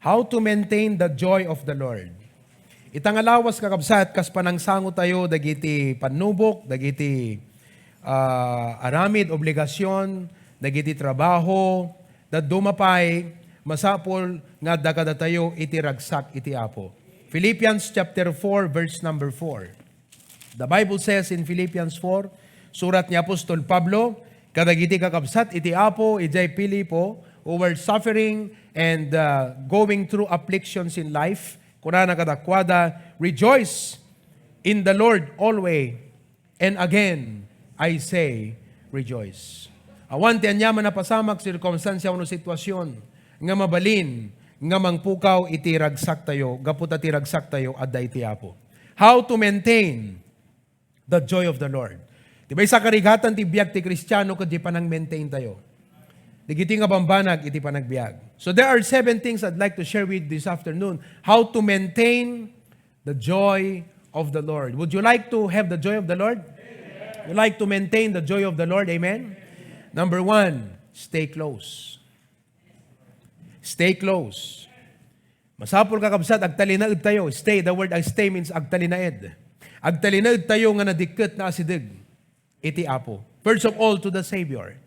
How to maintain the joy of the Lord. Itang alawas kakabsat, kas panangsango tayo, dagiti panubok, dagiti aramid, obligasyon, dagiti trabaho, that dumapay, masapol nga dakada tayo iti ragsak iti Apo. Philippians chapter 4, verse number 4. The Bible says in Philippians 4, surat ni Apostol Pablo, kadagiti kakabsat iti Apo, ijay Pilipo, who were suffering and going through afflictions in life, kunana kadakwada, rejoice in the Lord always, and again, I say, rejoice. Awan ti anyaman na pasamak sirkumstansya uno sitwasyon, nga mabalin, nga mangpukaw iti ragsak tayo, gaputa ti ragsak tayo, adda iti Apo. How to maintain the joy of the Lord. Diba isa karigatan ti biag ti Kristiyano kadi panang maintain tayo. Digiti nga bambanag iti panagbiag. So there are 7 things I'd like to share with this afternoon. How to maintain the joy of the Lord. Would you like to have the joy of the Lord? Amen. You like to maintain the joy of the Lord? Amen? Number 1, stay close. Stay close. Masapol kakabsat, agtalinaed tayo. Stay, the word stay means agtalinaed. Agtalinaed tayo nga nadikit na asidig. Iti Apo. First of all, to the Savior.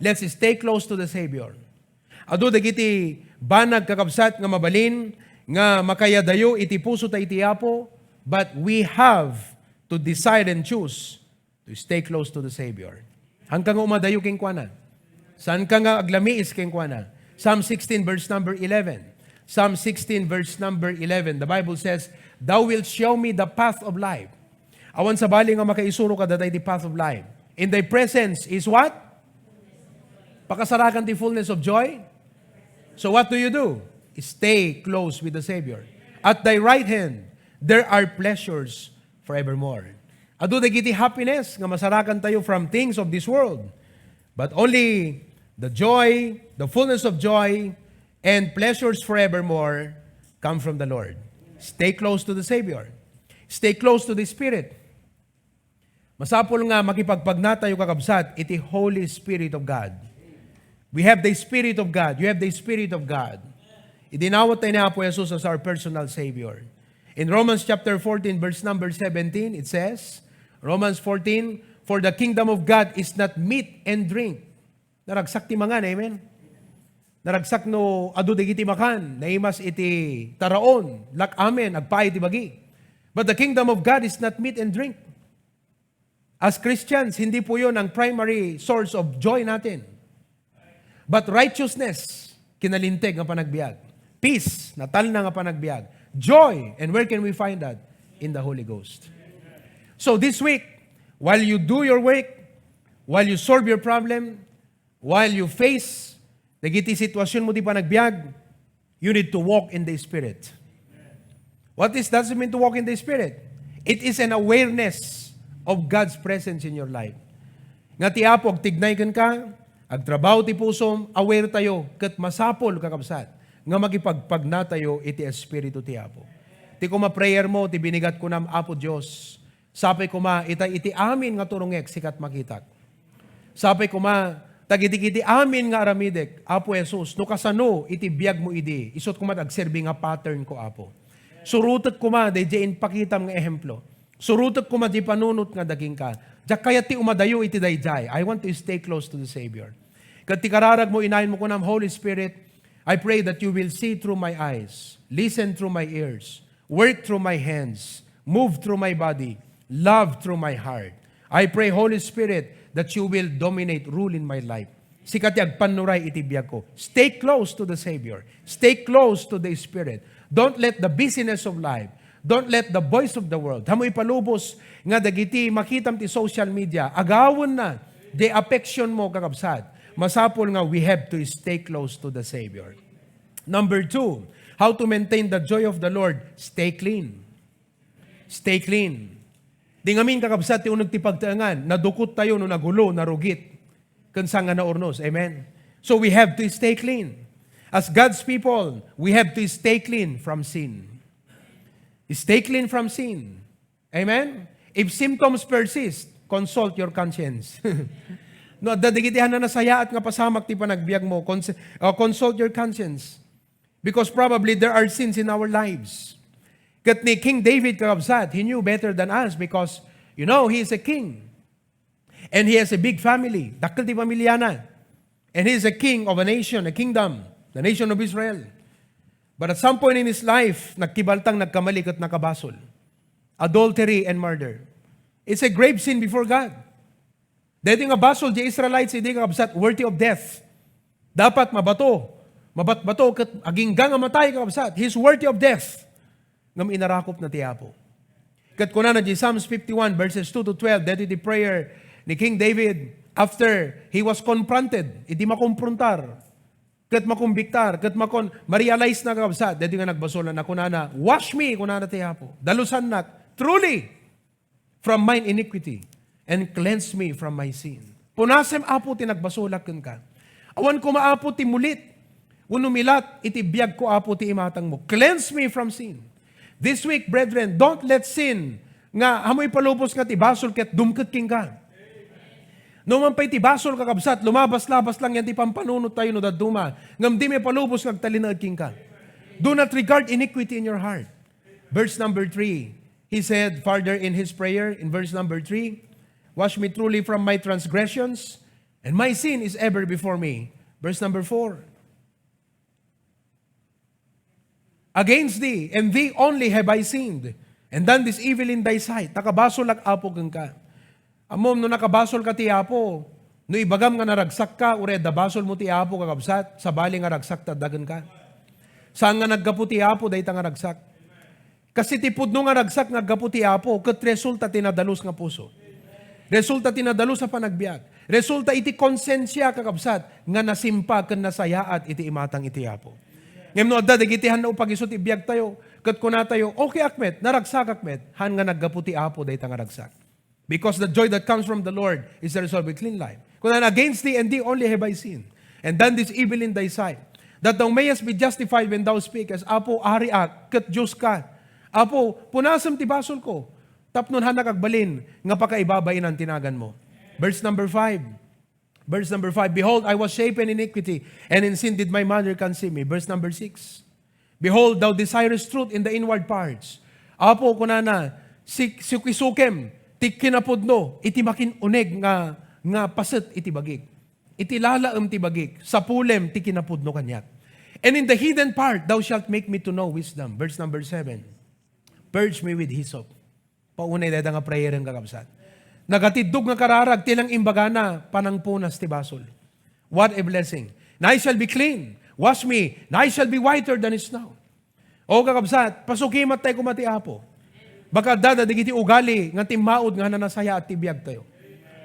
Let's stay close to the Savior. Ado dagiti banag kakabsat nga mabalin, nga makayadayo iti puso ta iti Apo, but we have to decide and choose to stay close to the Savior. Hanggang umadayo king kuana. Saan ka nga aglamiis king kuana? Psalm 16 verse number 11. Psalm 16 verse number 11. The Bible says, "Thou wilt show me the path of life." Awan sa bali nga makaisuro ka datay the path of life. In thy presence is what? Pakasarakan the fullness of joy. So what do? Stay close with the Savior. At thy right hand, there are pleasures forevermore. Adu dagiti happiness nga masarakan tayo from things of this world. But only the joy, the fullness of joy, and pleasures forevermore come from the Lord. Stay close to the Savior. Stay close to the Spirit. Masapol nga makipagpagna tayo kakabsat, iti Holy Spirit of God. We have the Spirit of God. You have the Spirit of God. Idinawat tayo ni Apo Jesus as our personal Savior. In Romans chapter 14, verse number 17, it says, Romans 14, "For the kingdom of God is not meat and drink." Naragsak ti mangan, amen? Naragsak no adu digiti makan, naimas iti taraon, lak amen, agpay ti bagi. But the kingdom of God is not meat and drink. As Christians, hindi po yun ang primary source of joy natin. But righteousness, kinalinteg nga panagbiag. Peace, natal na nga panagbiag. Joy, and where can we find that? In the Holy Ghost. So this week, while you do your work, while you solve your problem, while you face nagiti sitwasyon mo di panagbiag, you need to walk in the Spirit. What does it mean to walk in the Spirit? It is an awareness of God's presence in your life. Nga ti Apo, tignay ka, agtrabaho ti pusom, aware tayo, kat masapol kakabsat, nga magipagpagna tayo iti Espiritu ti Apo. Ti kuma prayer mo, ti binigat ko nam Apo Diyos, sapay kuma, iti amin nga turungek, sikat makitak. Sapay kuma, tagiti amin nga aramidek, Apo Jesus, no kasano, iti biyag mo idi, isot kuma agserbi nga pattern ko, Apo. Surutot kuma, day jain pakitam nga ehemplo. Surutot kuma, di panunot nga daging ka. Diyak kaya ti umadayo iti dayjay. I want to stay close to the Savior. Kat ti kararag mo, inahin mo ko ng Holy Spirit, I pray that you will see through my eyes, listen through my ears, work through my hands, move through my body, love through my heart. I pray, Holy Spirit, that you will dominate, rule in my life. Sikati agpanuray iti biyag ko. Stay close to the Savior. Stay close to the Spirit. Don't let the busyness of life, don't let the voice of the world, hamo ipalubos nga dagiti makitam ti social media, agawon na, the affection mo kakabsat. Masapol nga we have to stay close to the Savior. Number 2, how to maintain the joy of the Lord? Stay clean. Stay clean. Di ngamin kakabsat ti unag ti pagtaangan, nadukot tayo no nagulo, narugit, kansang nga naurnos. Amen? So we have to stay clean. As God's people, we have to stay clean from sin. Stay clean from sin. Amen? If symptoms persist, consult your conscience. No, dadigitihan na nasaya at nga pasamak ti panagbiag mo, consult your conscience. Because probably there are sins in our lives. Kat ni King David kakabsat, he knew better than us because, he is a king. And he has a big family. Dakil ti pamilya na. And he is a king of a nation, a kingdom, the nation of Israel. But at some point in his life, nagkibaltang nagkamali kat nakabasol. Adultery and murder. It's a grave sin before God. Dahil nga basol, the Israelites, hindi kakabsat, worthy of death. Dapat mabato. Mabatbato, kat aging gang amatay kakabsat. He's worthy of death. Ngam inarakop na tiyapo. Kat kuna na di Psalms 51 verses 2 to 12, that is the prayer ni King David after he was confronted. Hindi makumprontar. Kat makumbiktar. Kat ma-realize na kakabsat. That nga nagbasolan na kuna na, wash me, kuna na tiyapo. Dalusan na, truly, from mine iniquity, and cleanse me from my sin. Punasem apo tinagbasolak ka. Awan ko maapo ti mulit. Unumilat, itibiyag ko apo ti imatang mo. Cleanse me from sin. This week, brethren, don't let sin nga hamoy palubos nga tibasol ket dumket king ka. No man pa'y tibasol kakabsat, lumabas-labas lang yan ti pampanunot tayo no daduma. Ngam di may palubos nga talinaad king ka. Do not regard iniquity in your heart. Verse number 3, he said farther in his prayer, in verse number 3, wash me truly from my transgressions, and my sin is ever before me. Verse number 4, against thee, and thee only have I sinned, and done this evil in thy sight. Nakabasol ak apo kang ka. Amom, no nakabasol ka ti apo, no ibagam nga naragsak ka, ure dabasol mo ti apo kakabsat, sa bali nga ragsak tadagan ka. Saan nga naggapu ti apo, dahi ta nga ragsak. Kasi ti pudno nga ragsak, naggapu ti apo, kat resulta tinadalos nga puso. Resulta tinadalos sa panagbiag. Resulta iti konsensya kakabsat, nga nasimpa kan nasayaat iti imatang iti apo. Ngayon no, adda, dagitihan na upag-isot ibiyag tayo. Kat kuna tayo, okay akmet, naragsak akmet, han nga naggaputi apo, dahi ta nga ragsak. Because the joy that comes from the Lord is the result of a clean life. Kuna against thee and thee only have I sinned, and done this evil in thy sight, that thou mayest be justified when thou speakest. Apo, ari ak, kat Diyos ka. Apo, punasam ti basol ko. Tapnon han nakagbalin, nga pakaibabain ang tinagan mo. Verse number 5. Verse number 5, behold, I was shapen in iniquity, and in sin did my mother conceive me. Verse number 6, behold, thou desirest truth in the inward parts. Apo, kunana, sikisukem, ti kinapudno, iti makin uneg nga paset iti bagik. Iti lalaem ti bagik, sa pulem ti kinapudno kanyak. And in the hidden part, thou shalt make me to know wisdom. Verse number 7, purge me with hyssop. Paunay dada nga prayer ang kakabsat. Nagatidog nga kararag, tilang imbagana, panangpunas ti basol. What a blessing. Na I shall be clean. Wash me. Na I shall be whiter than snow. O kakabsat, pasukimat tayo kumati apo. Baka dada, digiti ugali, nga timaod nga nanasaya at tibiyag tayo.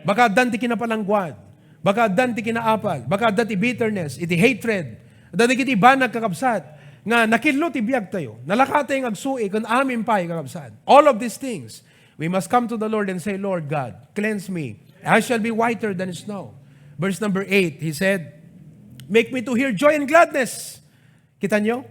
Baka dan ti kinapalangguad. Baka dan ti kinaapal. Baka dan ti bitterness, iti hatred. Dadigiti banag kakabsat, nga nakilo tibiyag tayo. Nalakatay ang agsui, kung amin pa'y kakabsat. All of these things, we must come to the Lord and say, Lord God, cleanse me. I shall be whiter than snow. Verse number 8, he said, make me to hear joy and gladness. Kita nyo?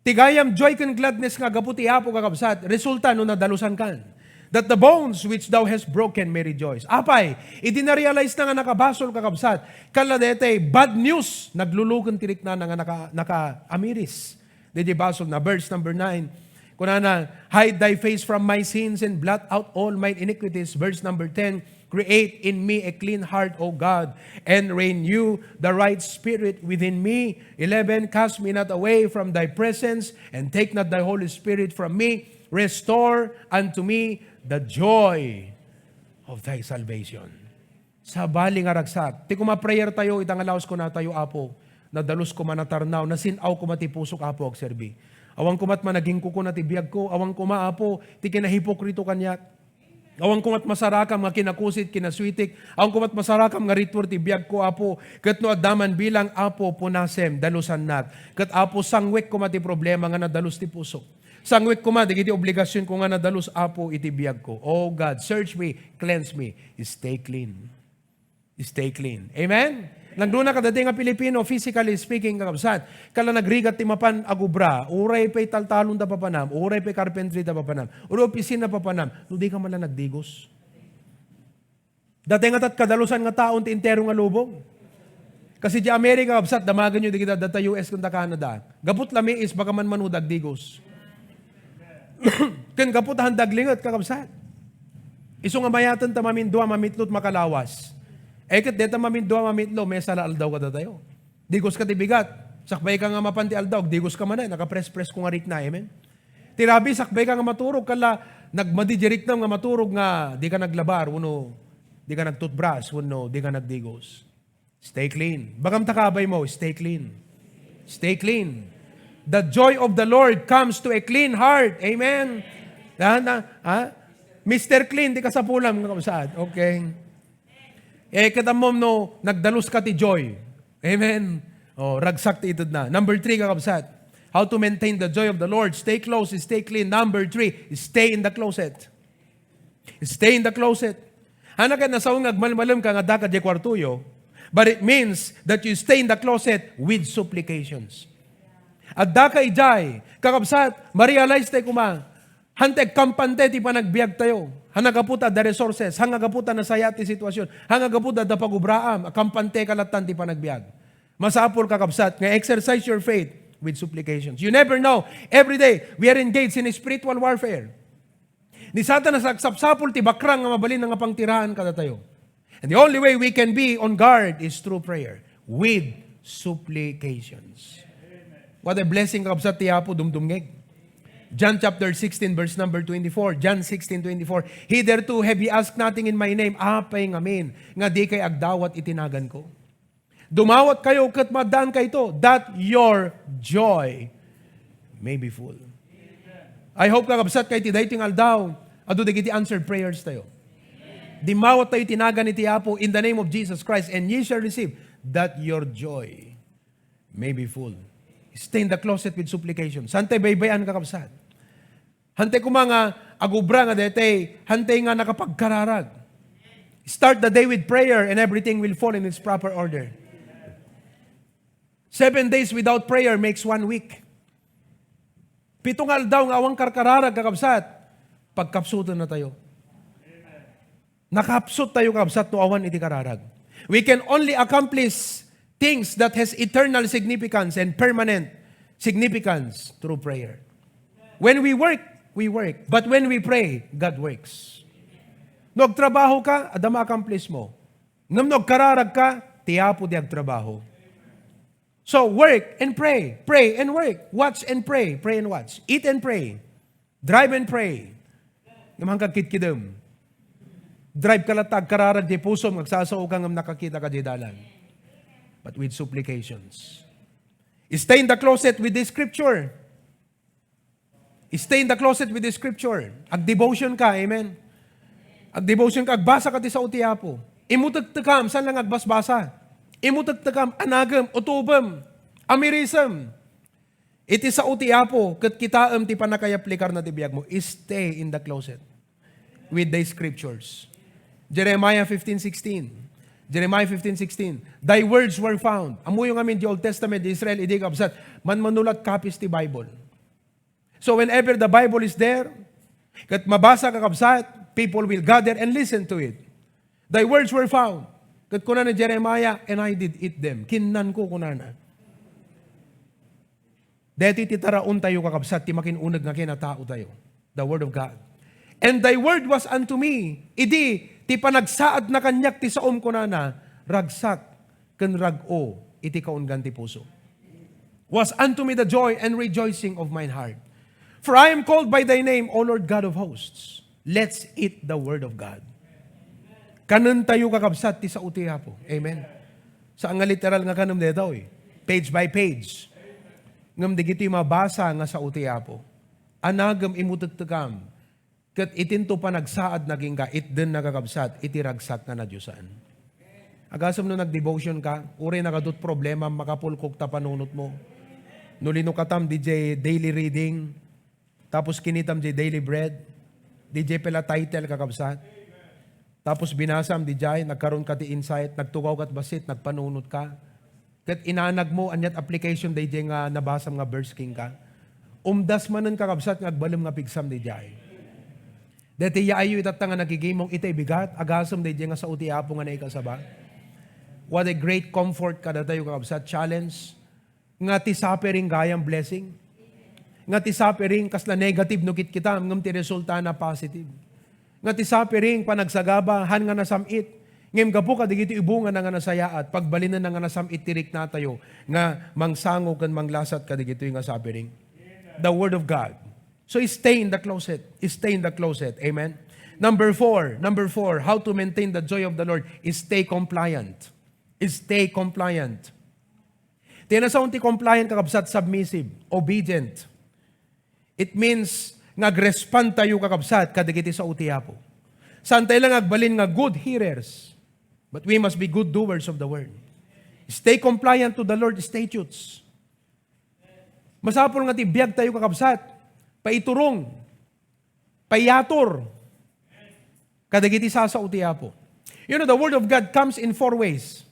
Tigayam joy and gladness nga gaputi apo kakabsat. Resulta no nadalusan kan. That the bones which thou hast broken may rejoice. Apay, iti na-realize na nga nakabasol kakabsat. Kaladete, bad news. Naglulukan tirik na nga naka-amiris. Didi basol na. Verse number 9, kunana, hide thy face from my sins and blot out all my iniquities. Verse number 10, create in me a clean heart, O God, and renew the right spirit within me. 11, cast me not away from thy presence, and take not thy Holy Spirit from me. Restore unto me the joy of thy salvation. Sa baling aragsak, ti kuma-prayer tayo, itangalaos ko na tayo, Apo, na dalus ko manatarnaw, na sinaw ko matipusok, Apo, agserbi. Awang kumat managing kuko na tibiyag ko, awang kumaapo, ti kinahipokrito kanyak. Awang kumat masarakam nga kinakusit, kinaswitik, awang kumat masarakam nga ritwar tibiyag ko, Apo, kat no adaman bilang Apo punasem, dalusan nat. Kat Apo sangwek ko mati problema nga nadalus ti pusok. Sangwek ko mati, iti obligasyon ko nga nadalus, Apo, itibiyag ko. Oh God, search me, cleanse me, stay clean. Stay clean. Amen? Nagduna ka dati nga Pilipino, physically speaking, kakabsat, kala nagrigat ti mapan agubra, uray pa'y taltalon da papanam, uray pa'y carpentry da papanam, uray opisina papanam, no di ka man lang nagdigos. Dati nga tat kadalusan nga taon ti intero nga lubong. Kasi di Amerika, kabsat, damagan nyo di kita data US kung da Canada. Gapot lami is baka man manudag digos. Ken gapot handag lingot kakabsat. Iso nga mayatan ta mamindua mamitlot makalawas. Eket deta mamindua mamitlo may sala aldaw ka tayo. Digos ka tibigat. Sakbay ka nga mapanti aldaw, digos ka man nakapress-press ko nga rik na, amen. Tirabi sakbay ka nga maturog kala nagmadijerik na nga maturog nga di ka naglabar, uno di ka nagtoothbrush, uno di ka nagdigos. Stay clean. Bagam takabay mo, stay clean. Stay clean. The joy of the Lord comes to a clean heart. Amen. Mr. Clean, di ka sa pulam. Okay. Katamom no, nagdalus ka ti joy. Amen. Ragsak ti itod na. Number 3, kakabsat. How to maintain the joy of the Lord. Stay close, stay clean. Number 3, stay in the closet. Stay in the closet. Hana ka nasawang agmalmalam ka nga daka di kwartuyo. But it means that you stay in the closet with supplications. At daka ijay, kakabsat, ma-realize tayo kumang, hanteg kampante ti panagbiag tayo. Hanagaputa the resources, hangagaputa na saya ti sitwasyon, hangagaputa da pagubraam, kampante kalatan ti panagbiag. Masapol kakabsat, nga exercise your faith with supplications. You never know. Every day, we are engaged in spiritual warfare. Ni Satan na saksapsapol ti bakrang nga mabalin nga pangtirahan kada tayo. And the only way we can be on guard is through prayer with supplications. What a blessing kabsat ti Apo dumdumngeg. John chapter 16 verse number 24. John 16:24. Hitherto have ye asked nothing in my name. Apay ngamin nga di kay agdawat itinagan ko. Dumawat kayo ket madan kayto that your joy may be full. I hope kakabsat kay ti dayting aldaw adu dagiti answered prayers tayo. Dimawat tayo tinagan ni Apo in the name of Jesus Christ, and ye shall receive that your joy may be full. Stay in the closet with supplication. Sante baybayan kakabsat. Hante ko mga agubra nga dete, hante nga nakapagkararag. Start the day with prayer and everything will fall in its proper order. 7 days without prayer makes 1 week. 7 aldaw nga awang karkararag kakabsat, pagkapsutan na tayo. Nakapsut tayo kabsat no awan iti kararag. We can only accomplish things that has eternal significance and permanent significance through prayer. When we work, we work. But when we pray, God works. Nagtrabaho ka, ada ma-accomplish mo. Ngam nagkararag ka, tiyapo di agtrabaho. So work and pray. Pray and work. Watch and pray. Pray and watch. Eat and pray. Drive and pray. Ngam kagkitkidem. Drive kalatag, kararag di puso, magsasao kang nakakita ka di dalan. But with supplications. Stay in the closet with the scripture. Stay in the closet with the scripture. Ag-devotion ka, amen? Ag-devotion ka, agbasa ka ti sa utiapo. Imutagtakam, saan lang agbasbasa? Imutagtakam, anagam, utubam, amirisam. Iti sa utiapo, kat kitaam ti panakayaplikar na ti biyag mo. Stay in the closet with the scriptures. Jeremiah 15:16. Jeremiah 15:16. Thy words were found. Amo yung amin di Old Testament, di Israel, idi kabsat. Manulat copies ti Bible. So whenever the Bible is there, kat mabasa ka kabsat, people will gather and listen to it. Thy words were found. Kat kuna ni Jeremiah, and I did eat them. Kinnan ko kunana. Deti ti taraon tayo kakabsat, ti makinunag nga kinatao tayo. The Word of God. And thy word was unto me, idi, ti panagsaad na kanyak ti saom ko na, ragsak, ken rag-o, iti kaungan ti puso. Was unto me the joy and rejoicing of mine heart. For I am called by thy name, O Lord God of hosts. Let's eat the word of God. Kanon tayo kakabsat ti sa utiha po. Amen. Sa nga literal nga kanom dito page by page. Ngam digiti mabasa nga sa utiha po. Anagam imutagtagam. Kat itinto pa nagsaad naging ka, it din nakakabsat, itiragsak na nadyusan. Agasam no nag-devotion ka, uri nakadut problema, makapulkok ta panunot mo. Nulino katam, DJ daily reading, tapos kinitam DJ daily bread, DJ pala title kakabsat. Tapos binasam DJ, nagkaroon ka ti insight, nagtugaw kat basit, nagpanunot ka. Kat inanag mo, anyat application DJ nga nabasam nga verse king ka. Umdas manan kakabsat, ngagbalim nga pigsam DJ. Dati yaayo itatang nga nagigimong itay bigat, agasam day nga sa utiapo nga naikasaba. what a great comfort kada tayo kakabsat, challenge, nga ti suffering gayang blessing, nga ti suffering kasla negative no kit kita, ngam ti resulta na positive. Nga ti suffering panagsagaba, han nga nasamit, ngem gapo kadigiti ibungan nga nasayaat, pagbalinan nga nasamit tirik na tayo, nga mangsango kan manglasat kadigiti nga suffering. The Word of God. So stay in the closet. Stay in the closet. Amen? Number four, how to maintain the joy of the Lord is stay compliant. Stay compliant. Tinasaon ti compliant kakabsat, submissive, obedient. It means nag-respond tayo kakabsat kadigiti sa utiapo. Saan tayo lang agbalin nga good hearers, but we must be good doers of the word. Stay compliant to the Lord's statutes. Masapol nga ti biyag tayo kakabsat, paiturong, payator, kadagiti sa utiapo. You know, the Word of God comes in four ways.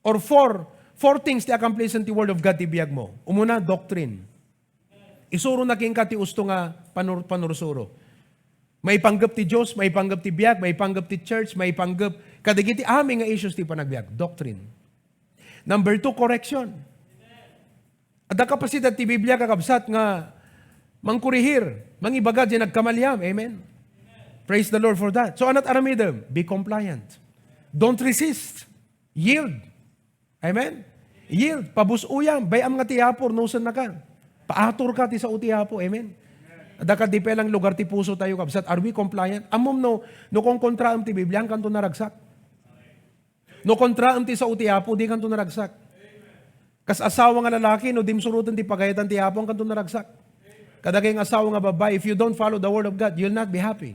Or four things ti accomplish the Word of God ti biyag mo. Umuna, doctrine. Isuro na king ka ti usto nga panursuro. May panggap ti Diyos, may panggap ti biyag, may panggap ti church, may panggap kadagiti aming nga issues ti panagbiag. Doctrine. Number 2, correction. At ang kapasidad ti Biblia kakabsat nga mangkurihir, mangibaga di nagkamalyam. Amen? Praise the Lord for that. So anat aramidem? Be compliant. Don't resist. Yield. Amen? Yield. Pabusuyam. Bayam nga ti hapor, nusan na ka. Paatur ka ti sa utihapo. Amen? Adaka di pelang lugar ti puso tayo kabsat. Are we compliant? Amom no kung kontraam ti Biblia, ang kanto naragsak. No kontraam ti sa utihapo, di kanto naragsak. Kas asawa nga lalaki, no dimsurutan ti pagayatan ti hapo, ang kanto naragsak. Kadagay nga asawa nga babae, if you don't follow the word of God, you'll not be happy.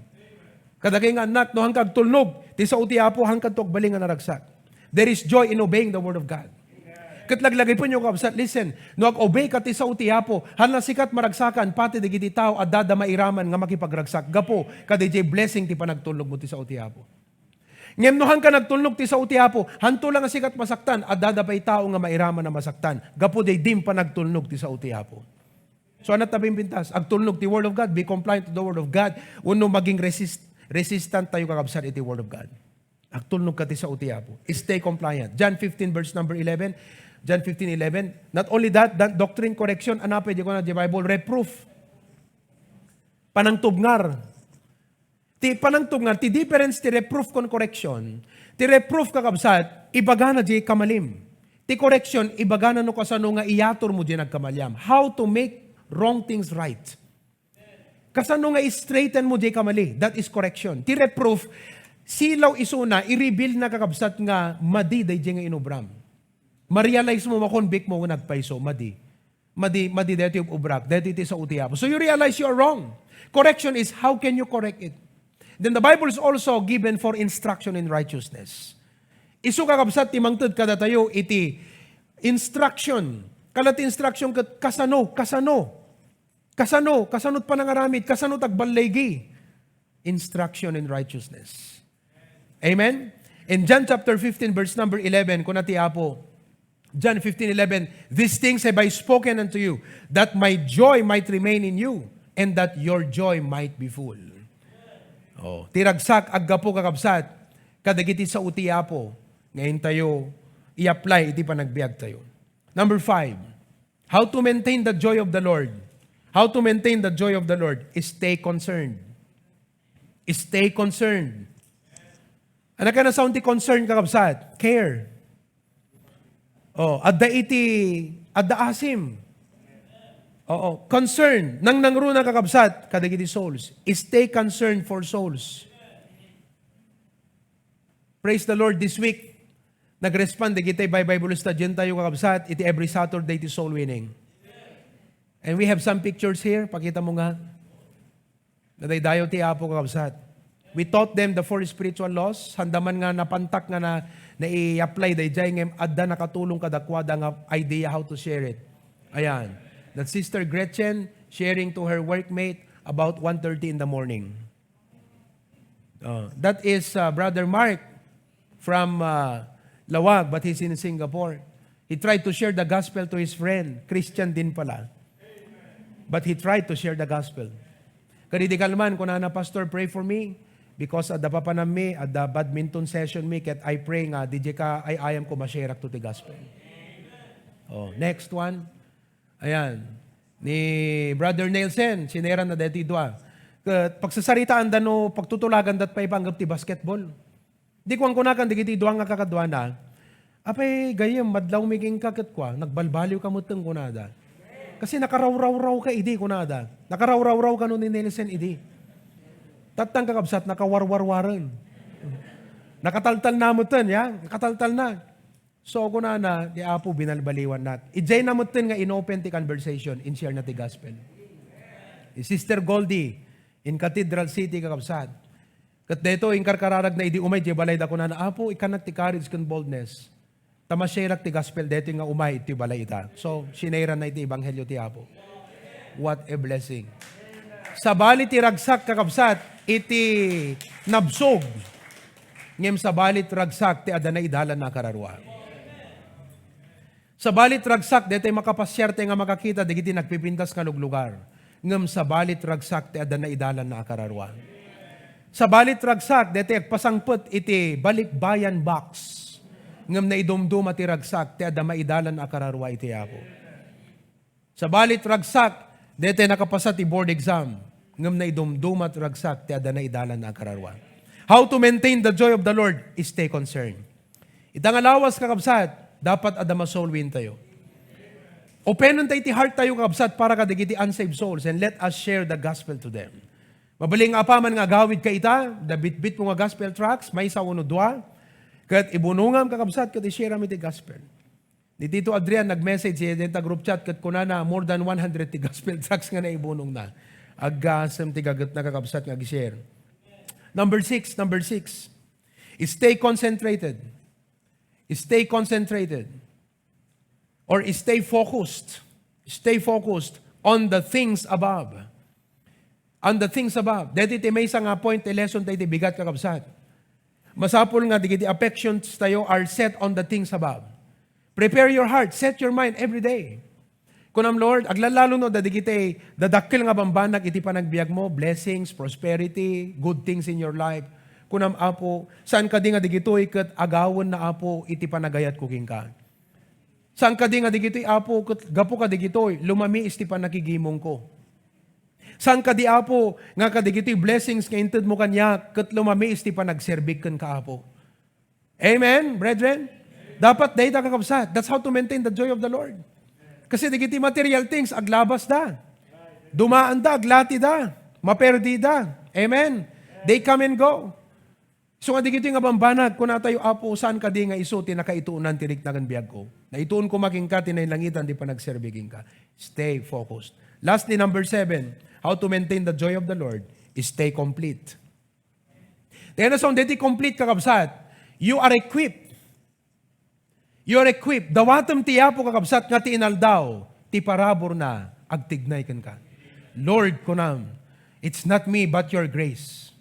Kadagay nga anak, no hangkag tulnog, ti sa utihapo, hangkag tokbaling nga naragsak. There is joy in obeying the word of God. Katlaglagay po nyo kabsat, listen, no ag-obey ka ti sa utihapo, hala sikat maragsakan, pati digiti tao, at dada mairaman nga makipagragsak. Gapo, kadijay blessing ti panagtulog mo ti sa utihapo. Ngem no hang ka nagtulog ti sa utihapo, hanto lang nga sikat masaktan, at dada pa'y tao nga mairaman na masaktan. Gapo day dim panagtulog ti sa utihapo. So anat tabing pintas, agtulog ti word of God, be compliant to the word of God, uno maging resistant tayo kakabsat iti word of God. Agtulog ka ti sa utihapo. Stay compliant. John 15 verse number 11, John 15:11. Not only that doctrine correction, pwede ko na di Bible, reproof. Panangtubngar. Ti panangtubngar, ti difference ti reproof kon correction. Ti reproof kakabsat, ibagana di kamalim. Ti correction, ibagana no kasano nga iyator mo di nagkamalyam. How to make wrong things right. Kasano nga i-straighten mo di kamali. That is correction. Ti reproof, silaw isuna, i-reveal na kakabsat nga madi day di nga inubram. Ma-realize mo, ma-convict mo kung nagpaiso, madi deti yung ubrak, deti iti sa utiapo. So you realize you are wrong. Correction is, how can you correct it? Then the Bible is also given for instruction in righteousness. Isu kakabsat, timangtad kada tayo, iti instruction. Kalat instruction, kasanot pa nangaramid, kasanot agbalegi. Instruction in righteousness. Amen? In John chapter 15, verse number 11, kung natiapo, John 15:11, these things have I spoken unto you, that my joy might remain in you, and that your joy might be full. Oh, tiragsak aggapo kakabsat, kadagiti sa utiapo, ngayon tayo, i-apply, iti panagbiag tayo. Number 5, how to maintain the joy of the Lord. How to maintain the joy of the Lord is stay concerned. Stay concerned. Ano ka na sound ti concern kakabsat? Care. Adda asim. Concern. Nang nangruna kakabsat, kadagiti souls. Stay concerned for souls. Praise the Lord, this week, nag-respond, digitay by Bible study tayo kakabsat, iti every Saturday ti soul winning. And we have some pictures here, pakita mo nga. Nadaydayo ti apo kakabsat. We taught them the 4 spiritual laws, handaman nga napantak nga na i-apply dayjay ngem adda nakatulong kadakwada nga idea how to share it. Ayan. That Sister Gretchen sharing to her workmate about 1:30 in the morning. That is Brother Mark from Lawag, but he's in Singapore. He tried to share the gospel to his friend. Christian din pala. But he tried to share the gospel. Kadidikal man, kung na pastor, pray for me. because at the papanami, at the badminton session mi, ket I pray nga, DJ ka, ay ayam ko masyarak to the gospel. Oh, next one. Ayan. Ni Brother Nelson, sinera na deti dua. Ket pagsasaritaan dano, pagtutulagan dat pa ipanggap ti basketball. Di kuang kunakan, di kiti duang nga kakadwa na. Apay, gayam, madlaw miking kakat kwa, nagbalbaliw ka muteng kunada. Kasi nakaraw-raw-raw ka, idi kunada. Nakaraw-raw-raw ka nun ni Nelson, idi. Tatang kakabsat, nakawarwarwaran. Nakataltal na mo ten, ya? Nakataltal na. So, kunana, di apo binalbaliwan nat. Ijay na mo ten nga inopen ti conversation, in share na ti gospel. Sister Goldie, in Cathedral City, kakabsat. Kat deto, in karkararag na idi umay, di balay da kunana, apo, ikanak ti courage kan boldness. Tamasyarak ti gospel, deto nga umay, iti balay ita. So, sinairan na iti ebanghelyo ti apo. What a blessing. Sa balit ti ragsak, kakabsat, iti nabsog. Ngem sa balit ragsak, ti adanay idalan na kararwa. Sa balit ragsak, dito makapasyerte nga makakita, digiti nagpipintas nga luglugar. Ngem sa balit ragsak, ti adanay idalan na kararwa. Sa balit ragsak, dito agpasangput, iti balikbayan box. Ngem na idumdum ati ragsak, ti adama idalan na kararwa iti apo. Sa balit ragsak, dito nakapasa ti board exam. Ngem na idumdum at ragsak, ti adana idalan na kararwa. How to maintain the joy of the Lord is stay concerned. Itang alawas kakabsat, dapat adama soul win tayo. Openon tayo ti heart tayo kakabsat para kadigiti unsaved souls and let us share the gospel to them. Mabaling nga pa man nga gawid ka ita, the bit-bit mo nga gospel tracks, may sa uno dua, kat ibunungam kakabsat, kat i-share kami ti gospel. Ni Tito Adrian nag-message siya dito group chat, kat kunana more than 100 ti gospel tracks nga na ibunong na. Agasam ti gagat na kakabsat nga gi-share. Number six. Stay concentrated. Stay concentrated. Or stay focused. Stay focused on the things above. On the things above. Dito iti may nga point, lesson tayo iti bigat kakabsat. Masapul nga, digiti affections tayo are set on the things above. Prepare your heart, set your mind every day. Kunam Lord, aglalalo no, dadigiti, dadakil nga bambanag, iti panagbiag mo, blessings, prosperity, good things in your life. Kunam apo, saan ka di nga digitoy, kat agawon na apo, iti panagayat kuking ka. Saan ka di nga digitoy, apo, kat gapo ka digitoy, lumami iti panakigimong ko. Saan ka di apo, nga kadigito'y blessings nga inted mo kanya, kat lumami isti pa nagserbik kan ka apo. Amen, brethren? Dapat dahi ta kakabsat. That's how to maintain the joy of the Lord. Kasi digiti material things, aglabas da. Dumaan da, aglati da. Maperdi da. Amen? They come and go. So nga digiti nga bambanag, kung tayo apo, saan ka di nga iso, tinakaituunan tirik na kan biyag ko. Naituon ko making ka, tinailangitan, di pa nagserbiking ka. Stay focused. Lastly, number 7, how to maintain the joy of the Lord is stay complete. Kaya na sa hindi complete kakabsat, you are equipped. You are equipped. Dawatam tiya po kakabsat nga ti inaldaw, ti parabor na, agtignay kan ka. Lord, kunam, it's not me but your grace.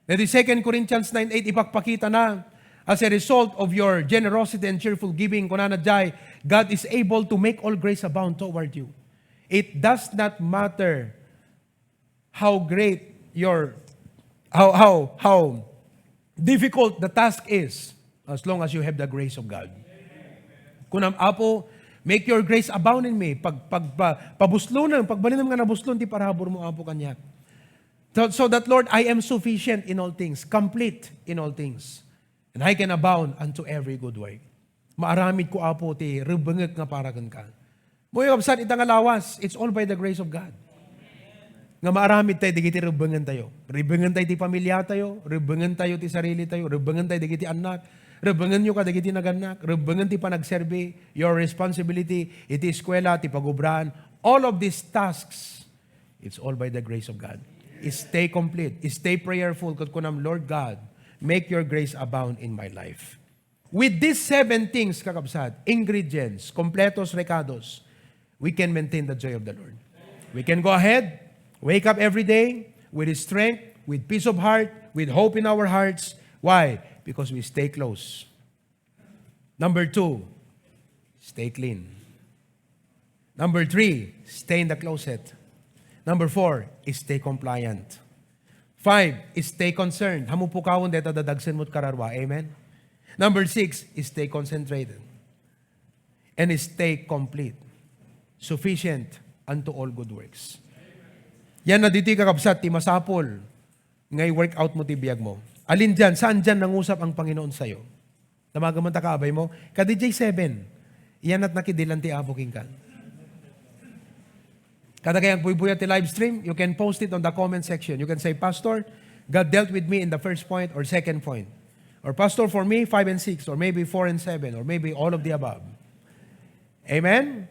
That is 2 Corinthians 9:8, ipakpakita na, as a result of your generosity and cheerful giving, kunana jay, God is able to make all grace abound toward you. It does not matter how great how difficult the task is, as long as you have the grace of God. Kunam apo, make your grace abound in me. Pabuslunan, pagbalinam nga nabuslon, ti parabor mo apo kanyak. So that, Lord, I am sufficient in all things, complete in all things. And I can abound unto every good work. Maaramid ko apo ti rebenget nga paragan ka. Mo'y absat itang alawas, it's all by the grace of God. Nga maaramid tayo, digiti rebengen tayo. Rebengen tayo ti pamilya tayo, rebengen tayo ti sarili tayo, rebengen tayo digiti anak, rebengen nyo ka digiti naganak, rebengen ti panagserbi, your responsibility, iti eskwela, ti pagubraan. All of these tasks, it's all by the grace of God. Stay complete, stay prayerful, kat kunam, Lord God, make your grace abound in my life. With these 7 things, kakabsat, ingredients, completos, recados, we can maintain the joy of the Lord. We can go ahead, wake up every day with strength, with peace of heart, with hope in our hearts. Why? Because we stay close. Number 2, stay clean. Number 3, stay in the closet. Number 4 is stay compliant. 5, stay concerned. Hamu po kawon deta dadagsen mo't kararwa. Amen? Number 6, stay concentrated. And stay complete. Sufficient unto all good works. Yan na diti kakabsat, ti masapol. Ngay workout mo ti biyag mo. Alin dyan? Saan dyan nangusap ang Panginoon sa'yo? Tamagamang takaabay mo. Kadijay 7. Iyan at nakidilan ti Apo King ka. Kada kayang buy-buya ti live stream, you can post it on the comment section. You can say, Pastor, God dealt with me in the first point or second point. Or Pastor, for me, 5 and 6, or maybe 4 and 7, or maybe all of the above. Amen?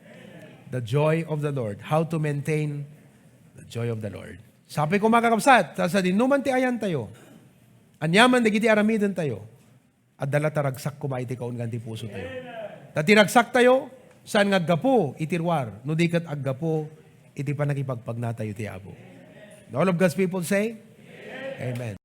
The joy of the Lord. How to maintain the joy of the Lord. Sabi ko makakapsat, sa dinuman ti ayan tayo, anyaman di giti aramidan tayo, at dala taragsak kumay ti kaun ganti puso tayo. Tatiragsak tayo, saan nga aggapo, itirwar, no di kat aggapo, iti pa nakipagpagna tayo ti Abo. All of God's people say, Amen.